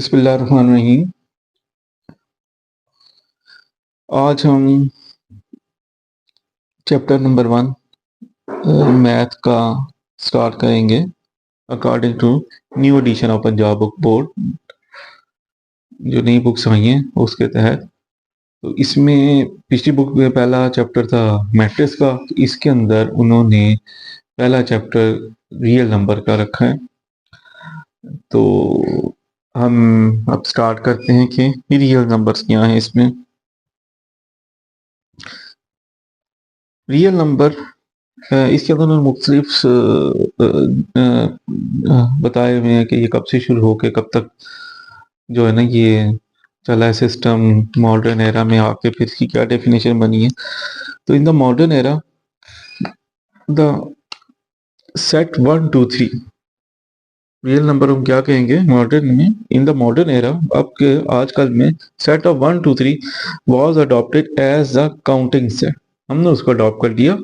बिस्मिल्लाहिर्रहमानिर्रहीम। आज हम चैप्टर नंबर 1 मैथ का स्टार्ट करेंगे according to new edition of Punjab book board, जो नई बुक्स आई हैं उसके तहत। तो इसमें पिछली बुक में पहला चैप्टर था मैट्रिक्स का, तो इसके अंदर उन्होंने पहला चैप्टर रियल नंबर का रखा है। तो हम अब स्टार्ट करते हैं कि रियल नंबर्स क्या हैं। इसमें रियल नंबर इसके अंदर उन्होंने मुख्तलिफ बताए हुए हैं कि ये कब से शुरू होकर कब तक जो है ना ये चला है सिस्टम। मॉडर्न एरा में आके फिर इसकी क्या डेफिनेशन बनी है। तो in the modern era the set 1 2 3 real number हम क्या कहेंगे मॉडर्न में। इन द मॉडर्न एरा अब के आजकल में set of 1 2 3 was adopted as the counting set. हमने उसको अडॉप्ट कर दिया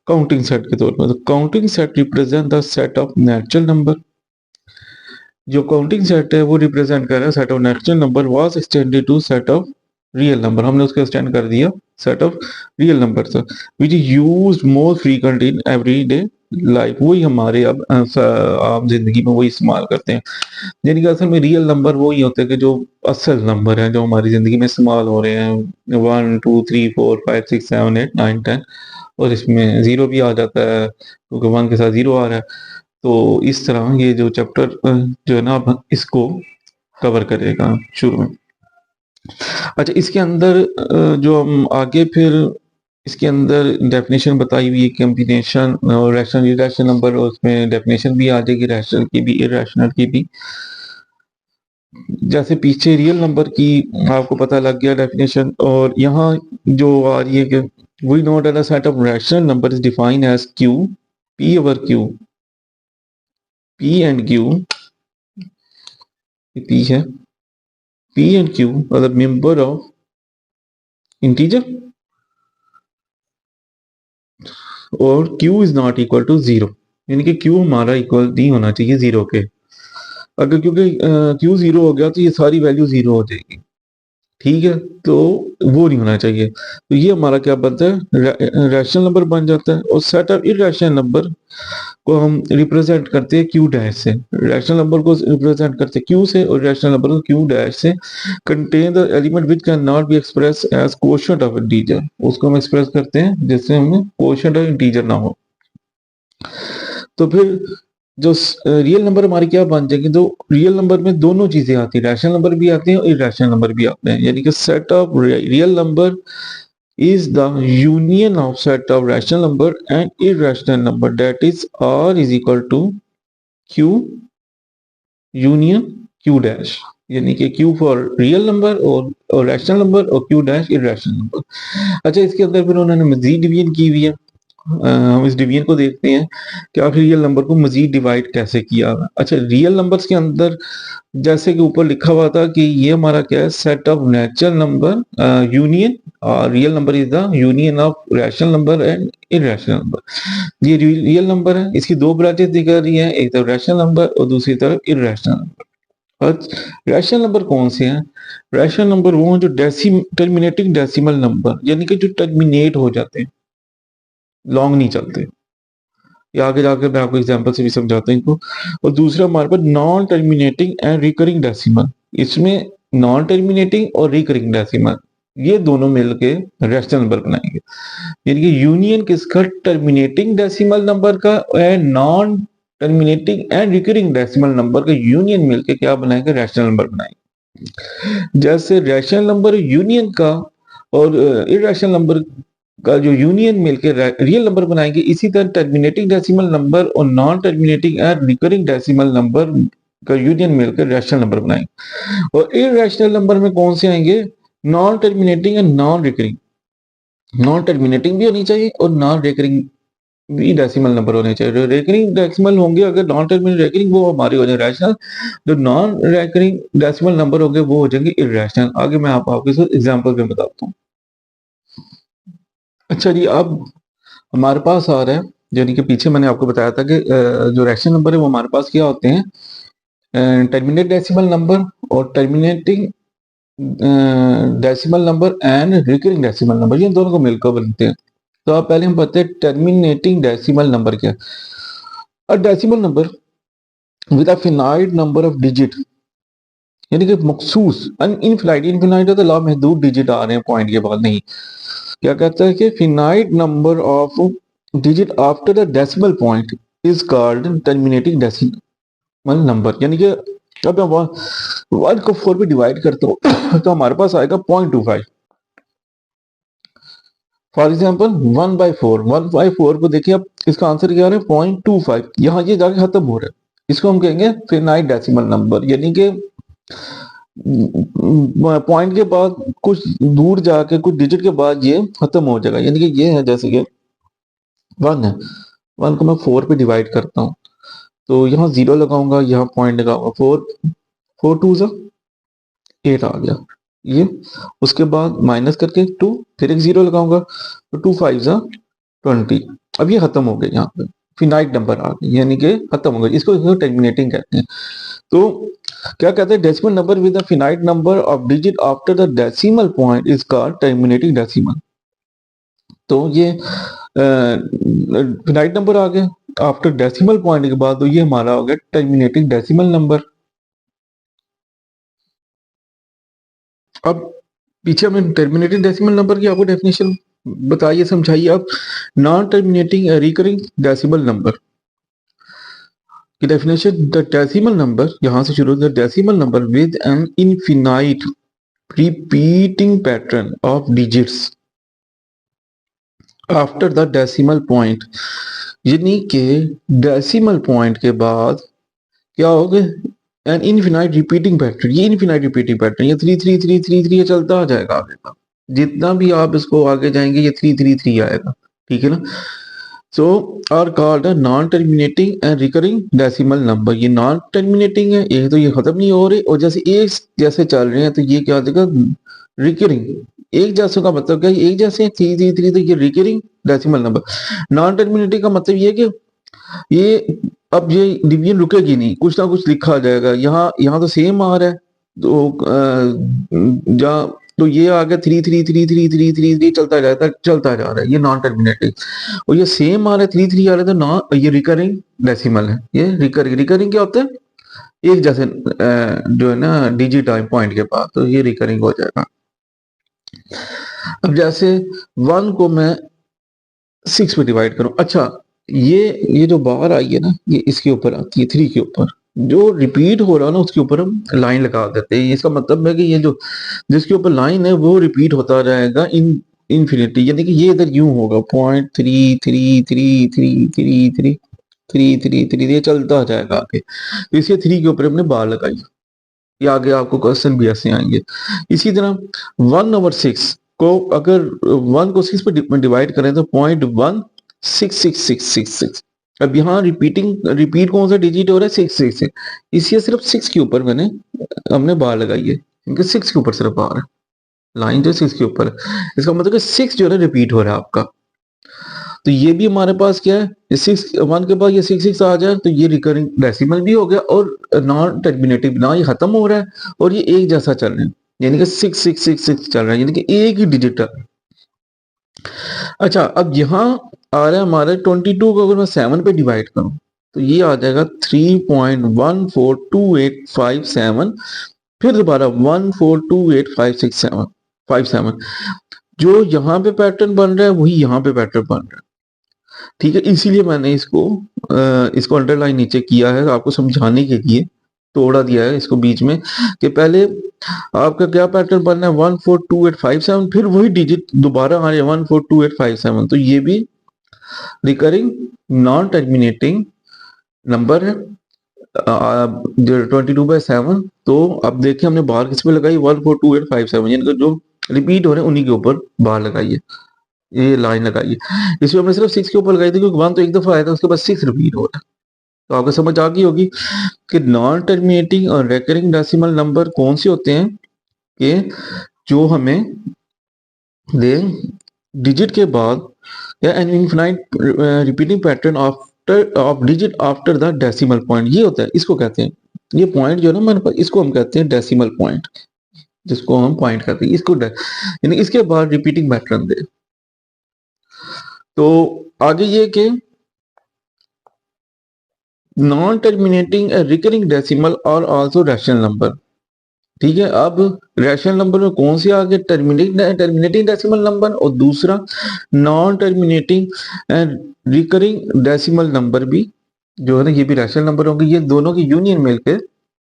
काउंटिंग सेट के तौर पर। तो counting set represent the set of natural number. जो काउंटिंग सेट है वो रिप्रेजेंट कर रहा है set of natural number was extended to set of real number. हमने उसको एक्सटेंड कर दिया सेट ऑफ रियल नंबर से, which is used more frequent in everyday life. वही हमारे अब आम जिंदगी में वही इस्तेमाल करते हैं। यानी कि असल में रियल नंबर वही होते हैं कि जो असल नंबर है जो हमारी जिंदगी में इस्तेमाल हो रहे हैं। 1 2 3 4 5 6 7 8 9 10 और इसमें जीरो भी आ जाता है क्योंकि 1 के साथ जीरो आ रहा है। तो इस तरह ये जो चैप्टर जो है ना अब इसको कवर करेगा शुरू में। अच्छा, इसके अंदर जो हम आगे फिर इसके अंदर डेफिनेशन बताई हुई है कॉम्बिनेशन और रैशनल इरेशनल नंबर, और उसमें डेफिनेशन भी आ जाएगी रैशनल की भी इरेशनल की भी। जैसे पीछे रियल नंबर की आपको पता लग गया डेफिनेशन, और यहाँ जो आ रही है कि we know that a set of rational number is defined as Q P over Q. P and Q, P है, P and Q are the member of integer और q is not equal to zero. यानी कि q हमारा equal नहीं होना चाहिए zero के। अगर क्योंकि q जीरो हो गया तो ये सारी वैल्यू जीरो हो जाएगी, ठीक है। तो वो नहीं होना चाहिए। तो ये हमारा क्या बनता है रैशनल नंबर बन जाता है। और सेट ऑफ इरेशनल नंबर को हम रिप्रेजेंट करते हैं क्यू डैश से। रैशनल नंबर को रिप्रेजेंट करते हैं क्यू से और रैशनल नंबर को क्यू डैश से। Contain the element which can not be express as quotient of integer. उसको हम एक्सप्रेस करते हैं जिससे हमें कोशेंट ऑफ इंटीजर ना हो। तो फिर जो रियल नंबर हमारी क्या बन जाएगी, तो रियल नंबर में दोनों चीजें आती है, रैशनल नंबर भी आते हैं और इरेशनल नंबर भी आते हैं। यानी कि set of real number is the union of set of rational number and irrational number, that is r is equal to q union q dash। यानी कि q फॉर रियल नंबर और rational number और q dash irrational number. अच्छा, इसके अंदर फिर उन्होंने मजीद division की हुई है। हम इस डिवीजन को देखते हैं कि आखिर रियल नंबर को मजीद डिवाइड कैसे किया। अच्छा, रियल नंबर्स के अंदर जैसे कि ऊपर लिखा हुआ था कि ये हमारा क्या है set of natural number union, real number is the union of rational number and irrational number. ये रियल नंबर है, इसकी दो ब्रांचेस दिख रही हैं, एक तरफ रैशनल नंबर और दूसरी तरफ इरेशनल नंबर। और रैशनल नंबर कौन से हैं? रैशनल नंबर वो हैं जो टर्मिनेटिंग डेसिमल नंबर, यानी कि जो टर्मिनेट हो जाते हैं, लॉन्ग नहीं चलते। ये आगे जाकर मैं आपको एग्जांपल से भी समझाता हूँ इनको। और दूसरा हमारे पास non terminating and recurring decimal. इसमें नॉन टर्मिनेटिंग और रिकरिंग डेसिमल ये दोनों मिलके रैशनल नंबर बनाएंगे। यानी कि यूनियन किसका? टर्मिनेटिंग डेसिमल नंबर का and non terminating and recurring decimal number का यूनियन मिलके क्या बनाएंगे? रैशनल नंबर बनाएंगे। जैसे रैशनल नंबर यूनियन का और इरेशनल नंबर का जो यूनियन मिलकर रियल नंबर बनाएंगे, इसी तरह टर्मिनेटिंग डेसिमल नंबर और non terminating and recurring decimal number का यूनियन मिलकर रैशनल नंबर बनाएंगे। और इरेशनल नंबर में कौन से आएंगे? Non terminating and non recurring. Non terminating भी होनी चाहिए और नॉन रिकरिंग भी डेसिमल नंबर होने चाहिए। रेकरिंग डेसिमल होंगे अगर नॉन टर्मिनेटिंग रेकरिंग, वो हमारे हो जाए रैशनल। जो नॉन रेकरिंग डेसिमल नंबर होंगे वो हो जाएंगे इरेशनल। आगे मैं आपको एग्जांपल में बताता हूँ। अच्छा जी, अब हमारे पास आ रहा है, यानी कि पीछे मैंने आपको बताया था कि जो रैशनल नंबर है वो हमारे पास क्या होते हैं? टर्मिनेट डेसिमल नंबर और terminating decimal number and recurring decimal number, ये दोनों को मिलकर बनते हैं। तो आप पहले हम पढ़ते हैं टर्मिनेटिंग डेसिमल नंबर क्या। A decimal number with a finite number of digit, यानी कि मखसूस इनफिनाइट, इनफिनाइट है तो लामहदूद डिजिट आ रहे हैं पॉइंट के बाद नहीं। क्या कहता है कि finite number of digit after the decimal point is called terminating decimal number. यानी कि जब मैं 1 को 4 पे डिवाइड करता हूँ तो हमारे पास आएगा 0.25। फॉर एग्जाम्पल 1/4, 1/4 को देखिए, अब इसका आंसर क्या है 0.25। यहाँ ये जाके खत्म हो रहा है, इसको हम कहेंगे फिनाइट डेसिमल नंबर। यानी कि पॉइंट के बाद कुछ दूर जाके कुछ डिजिट के बाद ये खत्म हो जाएगा। यानी कि ये है जैसे कि 1 है, 1 को मैं 4 पे डिवाइड करता हूँ तो यहाँ 0 लगाऊंगा, यहाँ पॉइंट लगाऊंगा, 4 2 8 आ गया ये। उसके बाद माइनस करके 2, फिर एक 0 लगाऊंगा तो 2 5 20। अब ये खत्म हो गया, यहाँ पे फिनाइट नंबर आ गया, यानी कि खत्म हो गया। इसको टर्मिनेटिंग कहते हैं। तो क्या कहते हैं, decimal number with the finite number of digit after the decimal point is called terminating decimal. तो ये फिनाइट नंबर आ गया आफ्टर डेसिमल पॉइंट के बाद, तो ये हमारा हो गया टर्मिनेटिंग डेसिमल नंबर। अब पीछे हमने टर्मिनेटिंग डेसिमल नंबर की आपको डेफिनेशन बताइए, समझाइए। अब non terminating recurring decimal number की डेफिनेशन, द डेसिमल नंबर, यहां से शुरू, the decimal number with an infinite repeating pattern of digits after the decimal point. यानी कि डेसिमल पॉइंट के बाद क्या होगा, एन इनफिनाइट रिपीटिंग पैटर्न। ये इनफिनाइट रिपीटिंग पैटर्न, ये 3 3 3 3 3 चलता आ जाएगा आगे का, जितना भी आप इसको आगे जाएंगे ये 3 3 3 आएगा, ठीक है ना। So are called non terminating and recurring decimal number. ये नॉन टर्मिनेटिंग है, एक तो ये खत्म नहीं हो रहे, और जैसे एक जैसे चल रहे हैं तो ये क्या देगा, रिकरिंग। एक जैसे का मतलब क्या है, एक जैसे 3 3 3, तो ये recurring decimal number. Non terminating का मतलब ये कि ये अब ये डिवीजन रुकेगी नहीं, कुछ ना कुछ लिखा जाएगा। यहाँ यहाँ तो सेम आ रहा है, तो जहाँ तो ये आ गया 3 3 3 3 3 3 3 चलता जा रहा है, ये नॉन टर्मिनेटिंग। और ये सेम आ रहा है 3 3 आ रहा है, तो नॉन, ये रिकरिंग डेसिमल है। ये रिकरिंग, रिकरिंग क्या होता है, एक जैसे जो है ना डिजिट आए पॉइंट के पास, तो ये रिकरिंग हो जाएगा। अब जैसे 1 को मैं 6 पे डिवाइड करूं, अच्छा ये जो बार आई है ना, ये इसके ऊपर आती है, 3 के ऊपर जो रिपीट हो रहा है ना, उसके ऊपर हम लाइन लगा देते हैं। इसका मतलब है कि ये जो जिसके ऊपर लाइन है वो रिपीट होता रहेगा इन इन्फिनिटी। यानी कि ये इधर यूं होगा 0.333333333 ये चलता जाएगा आगे। तो इसके 3 के ऊपर हमने बार लगाई, ये आगे आपको क्वेश्चन भी ऐसे आएंगे। इसी तरह 1/6 को अगर 1 को 6 पे डिवाइड करें तो 0.16666। अब यहाँ रिपीट कौन सा डिजिट हो रहा है, 6 इसी सिर्फ 6 के ऊपर हमने बार लगाई है, क्योंकि 6 के ऊपर सिर्फ बार है, लाइन जो 6 के ऊपर है। इसका मतलब कि 6 जो है रिपीट हो रहा है आपका। तो ये भी हमारे पास क्या है, ये 6 1 के बाद ये 6 आ जाए तो ये रिकरिंग डेसिमल भी हो गया, और नॉन टर्मिनेटिव ना, ये खत्म हो रहा है और ये एक जैसा चल रहा है, यानी कि 6 चल रहा है, यानी कि एक ही डिजिट है। अच्छा, अब यहाँ आ रहा है हमारे 22 को अगर मैं 7 पे डिवाइड करूं तो ये आ जाएगा 3.142857, फिर दोबारा 1428567 जो यहाँ पे पैटर्न बन रहा है वही यहाँ पे पैटर्न बन रहा है, ठीक है। इसीलिए मैंने इसको अंडरलाइन नीचे किया है आपको समझाने के लिए, तोड़ा दिया है इसको बीच में, कि पहले आपका क्या पैटर्न बनना है 14285, फिर वही डिजिट दोबारा आ रहे 14285, तो ये भी रिकरिंग नॉन टर्मिनेटिंग नंबर है 22/7। तो अब देखिए हमने बार किस पे लगाई, 14285, यानी कि जो रिपीट हो रहे हैं उन्हीं के ऊपर बार लगाइए, ये लाइन लगाइए। इसमें हमने सिर्फ 6 के ऊपर लगाई थी क्योंकि 1 तो एक दफा आया था, उसके बाद 6 रिपीट हो रहा है। तो आपको समझ आ गई होगी कि नॉन टर्मिनेटिंग और रिकरिंग डेसिमल नंबर कौन से होते हैं, कि जो हमें दे डिजिट के बाद या an infinite repeating pattern of digit after the decimal point, ये होता है, इसको कहते हैं ये पॉइंट जो है ना हमारे पास, इसको हम कहते हैं डेसिमल पॉइंट, जिसको हम पॉइंट कहते हैं इसको, यानी इसके बाद रिपीटिंग पैटर्न दे। तो आगे ये कि नॉन टर्मिनेटिंग रिकरिंग डेसिमल और आल्सो रैशनल नंबर। ठीक है, अब रैशनल नंबर में कौन सी आ गई, टर्मिनेटिंग डेसिमल नंबर, और दूसरा non terminating recurring decimal number भी जो है ना, ये भी रैशनल नंबर होंगे। ये दोनों की यूनियन मिलकर,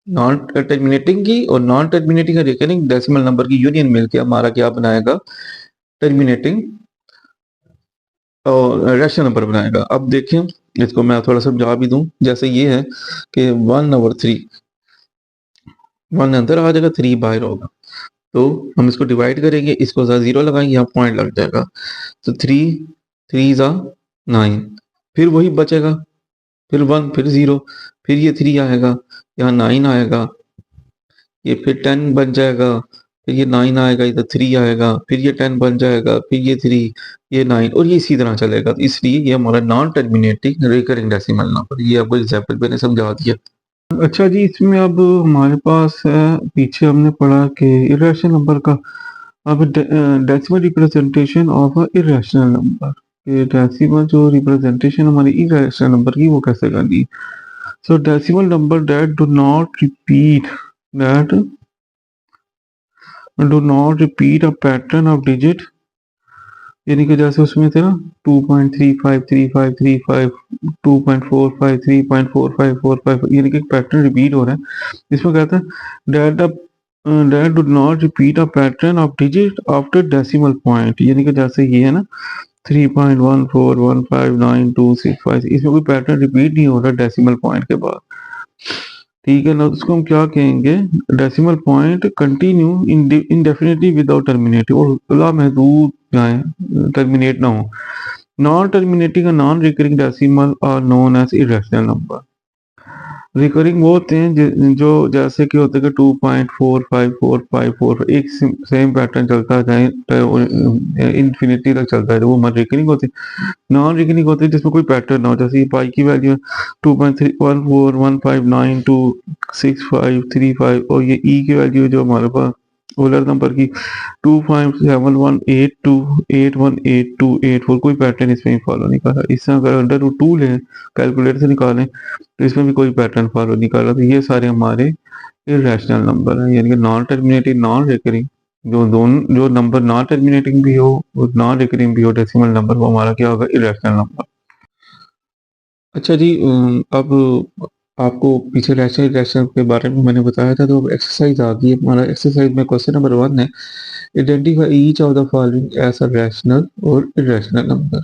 नॉन टर्मिनेटिंग की और non terminating recurring decimal number की यूनियन मिलकर हमारा क्या बनाएगा, टर्मिनेटिंग और रैशनल नंबर बनाएगा। अब देखें, इसको मैं थोड़ा समझा भी दूं, जैसे ये है कि 1/3, 1 अंदर आ जाएगा, 3 बाहर होगा, तो हम इसको डिवाइड करेंगे, इसको जीरो लगाएंगे, यहाँ पॉइंट लग जाएगा, तो 3 3 9, फिर वही बचेगा, फिर 1, फिर 0, फिर ये 3 आएगा, यहाँ 9 आएगा, ये फिर 10 बन जाएगा, फिर ये 9 आएगा, इधर 3 आएगा, फिर ये 10 बन जाएगा, फिर ये 3, ये 9, और ये इसी तरह चलेगा। तो इसलिए ये हमारा non terminating recurring decimal number, ये आपको एग्जाम्पल मैंने समझा दिया। अच्छा जी, इसमें अब हमारे पास है, पीछे हमने पढ़ा कि इरेशनल नंबर का, अब decimal representation of irrational number, कि डेसिमल जो रिप्रेजेंटेशन हमारी इरेशनल नंबर की वो कैसे करनी। सो decimal number that do not repeat a pattern of digit, यानी कि जैसे उसमें थे ना 2.353535, 2.45, 3.4545, यानी कि पैटर्न रिपीट हो रहा है। इसमें कहता है that do not repeat a pattern of digit after decimal point, यानी कि जैसे ये है ना 3.14159265, इसमें कोई पैटर्न रिपीट नहीं हो रहा डेसिमल पॉइंट के बाद। ठीक है ना, उसको हम क्या कहेंगे, decimal point continue indefinitely without terminating, और लामहदूद जाए, टर्मिनेट ना हो। नॉन टर्मिनेटिंग और non recurring decimal are known as irrational number. Recurring वो होते हैं जो जैसे कि होते हैं कि 2.454545, एक सेम पैटर्न चलता जाए, इन्फिनिटी तक चलता है, वो हमारे रिकरिंग होते हैं। नॉन रिकरिंग होते हैं जिसमें कोई पैटर्न ना हो, जैसे पाई की वैल्यू 2.314159265535, और ये ई की वैल्यू जो हमारे पास ओलर नंबर की 2.7182818284, कोई पैटर्न इसमें फॉलो नहीं कर रहा। इससे अगर अंडर रूट 2 लें, कैलकुलेटर से निकालें, तो इसमें भी कोई पैटर्न फॉलो नहीं कर रहा। तो ये सारे हमारे इरेशनल नंबर हैं, यानी कि नॉन टर्मिनेटिंग नॉन रिकरिंग, जो नंबर नॉन टर्मिनेटिंग भी हो और नॉन रिकरिंग भी हो डेसिमल नंबर, वो हमारा क्या होगा, इरेशनल नंबर। अच्छा जी, अब आपको पीछे रैशनल इरेशनल के बारे में मैंने बताया था, तो अब एक्सरसाइज आ गई है। हमारा एक्सरसाइज में क्वेश्चन नंबर 1 है, identify each of the following as a rational और इरेशनल नंबर।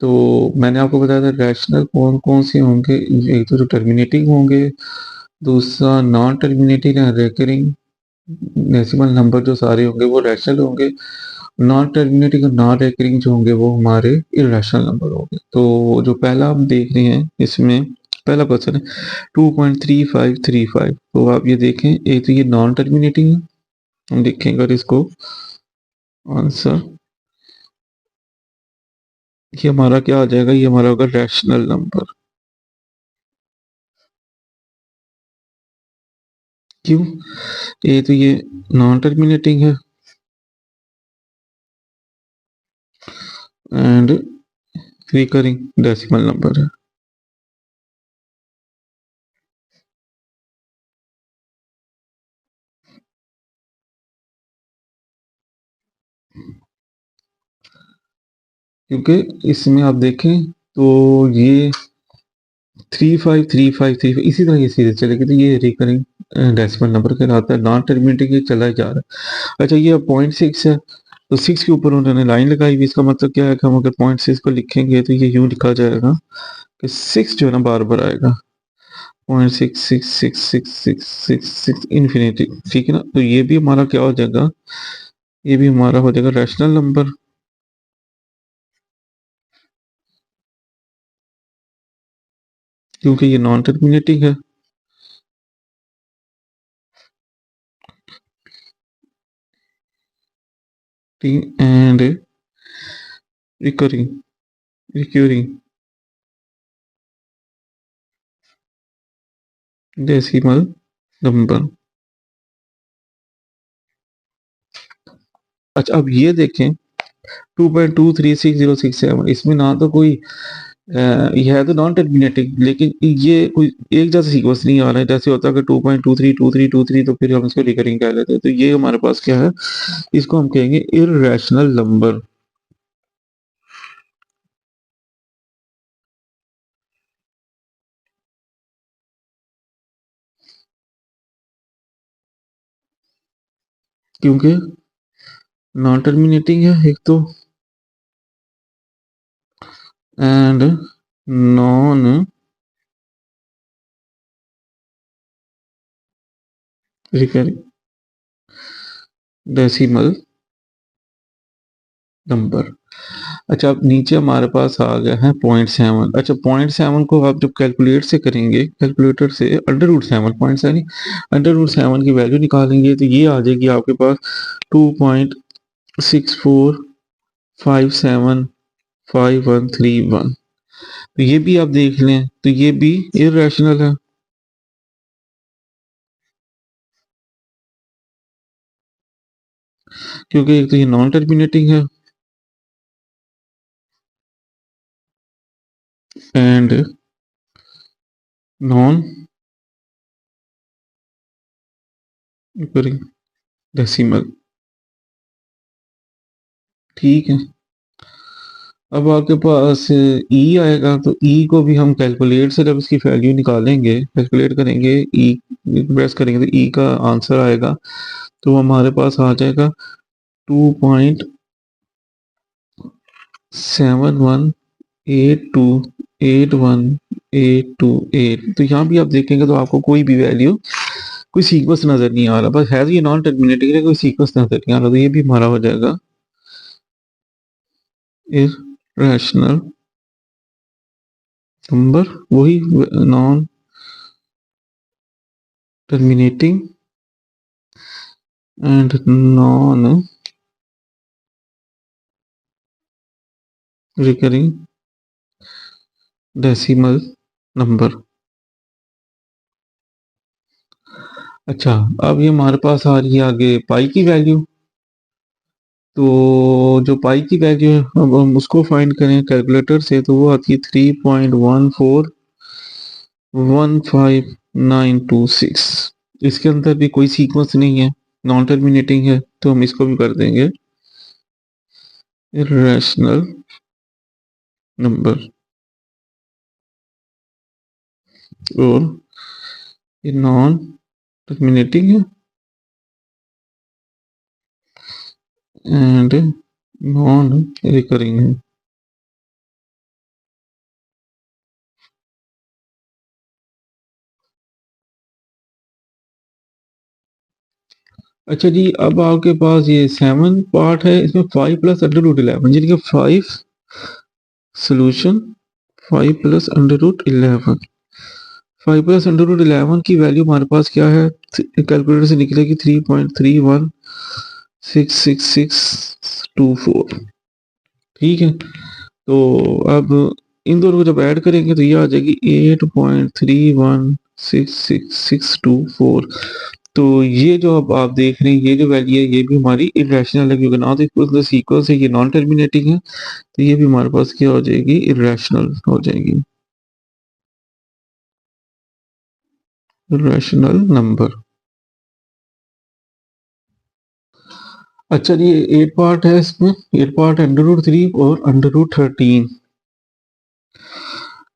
तो मैंने आपको बताया था रैशनल कौन कौन से होंगे, एक तो जो टर्मिनेटिंग होंगे, दूसरा non terminating and recurring decimal number जो सारे होंगे वो रैशनल होंगे, नॉन टर्मिनेटिंग और नॉन रिकरिंग जो होंगे वो हमारे इरेशनल नंबर होंगे। तो जो पहला हम देख रहे हैं, इसमें पहला क्वेश्चन है 2.3535, तो आप ये देखें, एक तो ये नॉन टर्मिनेटिंग है, हम देखेंगे अगर इसको आंसर, ये हमारा क्या आ जाएगा, ये हमारा होगा रैशनल नंबर। क्यों, ये तो ये नॉन टर्मिनेटिंग है एंड रिकरिंग डेसिमल नंबर है। क्योंकि इसमें आप देखें तो ये 353535 इसी तरह ये सीरीज चलेगी, तो ये रिकरिंग डेसिमल नंबर कहलाता है। नॉन टर्मिनेटिंग ये चला ही जा रहा है। अच्छा, ये 0.6 है, तो 6 के ऊपर उन्होंने लाइन लगाई हुई, इसका मतलब क्या है कि हम अगर 0.6 को लिखेंगे तो ये यूं लिखा जाएगा कि 6 जो है ना बार बार आएगा, 0.6666666 इन्फिनिटी। ठीक है ना, तो ये भी हमारा क्या हो जाएगा, ये भी हमारा हो जाएगा रैशनल नंबर, क्योंकि ये नॉन टर्मिनेटिंग है। And recurring recurring decimal number. अच्छा अब ये देखें 2.23606 इसमें ना तो कोई ये है तो नॉन टर्मिनेटिंग, लेकिन ये कोई एक जैसा सीक्वेंस नहीं आ रहा है। जैसे होता है कि 2.232323 तो फिर हम इसको रिकरिंग कह लेते हैं। तो ये हमारे पास क्या है, इसको हम कहेंगे इररेशनल नंबर। क्योंकि नॉन टर्मिनेटिंग है एक तो, and non recurring decimal number. अच्छा अब नीचे हमारे पास आ गया है 0.7। अच्छा 0.7 को आप जब कैलकुलेट से करेंगे, कैलकुलेटर से √7, 0.7 √7 की वैल्यू निकालेंगे तो ये आ जाएगी आपके पास 2.64575131। तो ये भी आप देख लें तो ये भी इरेशनल है, क्योंकि एक तो ये नॉन टर्मिनेटिंग है एंड नॉन डेसिमल। ठीक है। अब आपके पास ई आएगा तो ई को भी हम कैलकुलेट से जब इसकी वैल्यू निकालेंगे, कैलकुलेट करेंगे, ई प्रेस करेंगे तो ई का आंसर आएगा। तो हमारे पास आ जाएगा 2.71828128। तो यहाँ भी आप देखेंगे तो आपको कोई भी वैल्यू, कोई सीक्वेंस नजर नहीं आ रहा, बस है तो ये नॉन टर्मिनेटिंग है, कोई सीक्वेंस नजर नहीं आ रहा। तो ये भी हमारा हो जाएगा इरेशनल नंबर, वही non terminating and non recurring decimal number. अच्छा अब ये हमारे पास आ रही है आगे पाई की वैल्यू। तो जो पाई की वैल्यू है अब हम उसको फाइंड करें कैलकुलेटर से तो वो आती है 3.1415926। इसके अंदर भी कोई सीक्वेंस नहीं है, नॉन टर्मिनेटिंग है, तो हम इसको भी कर देंगे इरेशनल नंबर। और ये नॉन टर्मिनेटिंग है एंड नॉन रिकरिंग है। अच्छा जी अब आपके पास ये 7 पार्ट है, इसमें 5 प्लस √11 यानी कि 5 सोल्यूशन, 5 प्लस √11। 5 प्लस √11 की वैल्यू हमारे पास क्या है, कैलकुलेटर से निकलेगी 3.316624। ठीक है। तो अब इन दोनों को जब ऐड करेंगे तो ये आ जाएगी 8.31662624। तो ये जो अब आप देख रहे हैं ये जो वैल्यू है ये भी हमारी इरेशनल है, क्योंकि ना तो इसको सीक्वेंस है, ये नॉन टर्मिनेटिंग है। तो ये भी हमारे पास क्या हो जाएगी, इरेशनल हो जाएगी, इरेशनल नंबर। अच्छा जी 8 पार्ट है इसमें, 8 पार्ट √3 और √13।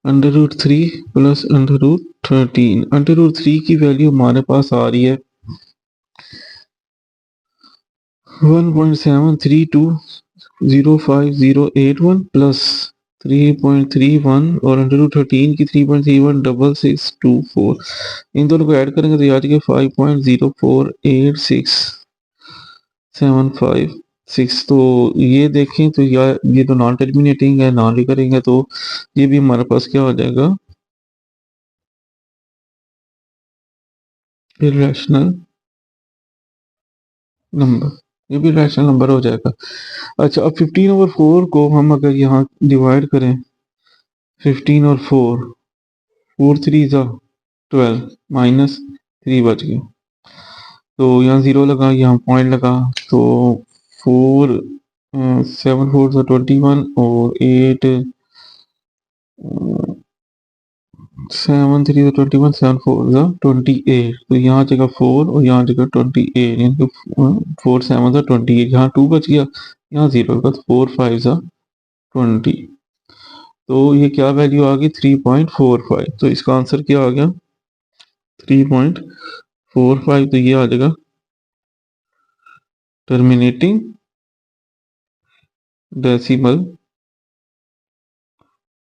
√3 प्लस √13, √3 की वैल्यू हमारे पास आ रही है 1.73205081 प्लस 3.31 और √13 की 3.316624। इन दोनों को ऐड करेंगे तो याद है 5.048675 तो ये देखें तो ये तो नॉन टर्मिनेटिंग है, नॉन रिकरिंग है, तो ये भी हमारे पास क्या हो जाएगा, इरेशनल नंबर। ये भी रैशनल नंबर हो जाएगा। अच्छा अब 15/4 को हम अगर यहाँ डिवाइड करें, 15 और 4, 4 3 जा 12 माइनस 3 बच गया। तो यहाँ 0 लगा, यहाँ पॉइंट लगा, तो 4 7 4 सा 21 और 8 7 3 सा 21 7 4 सा 28। तो यहाँ जगह 4 और यहाँ जगह 28, यानी कि 4 7 सा 28, यहाँ 2 बच गया, यहाँ 0 लगा, तो 4 5 सा 20। तो ये क्या वैल्यू आ गई 3.45। तो इसका आंसर क्या आ गया 3.45। तो ये आ जाएगा टर्मिनेटिंग डेसिमल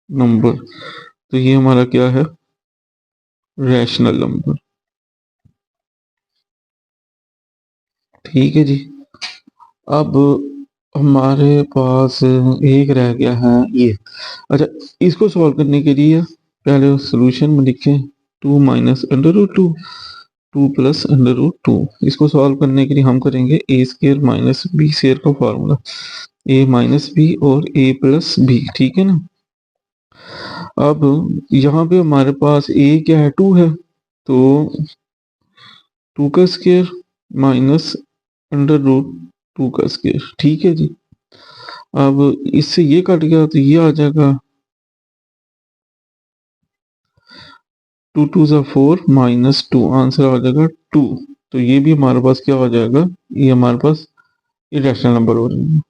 नंबर। तो ये हमारा क्या है रैशनल नंबर। ठीक है जी। अब हमारे पास एक रह गया है ये। अच्छा, इसको सॉल्व करने के लिए पहले सॉल्यूशन में लिखें 2 minus under root 2 2 plus under root 2। इसको सॉल्व करने के लिए हम करेंगे a square minus b square का फॉर्मूला, ए माइनस बी और ए प्लस बी। ठीक है ना। अब यहाँ पे हमारे पास ए क्या है 2 है, तो 2 का स्केयर माइनस अंडर रूट 2 का स्केयर। ठीक है जी। अब इससे ये कट गया तो ये आ जाएगा 2 2 सा 4 माइनस 2, आंसर आ जाएगा 2। तो ये भी हमारे पास क्या हो जाएगा, ये हमारे पास इरेशनल नंबर हो जाएगा।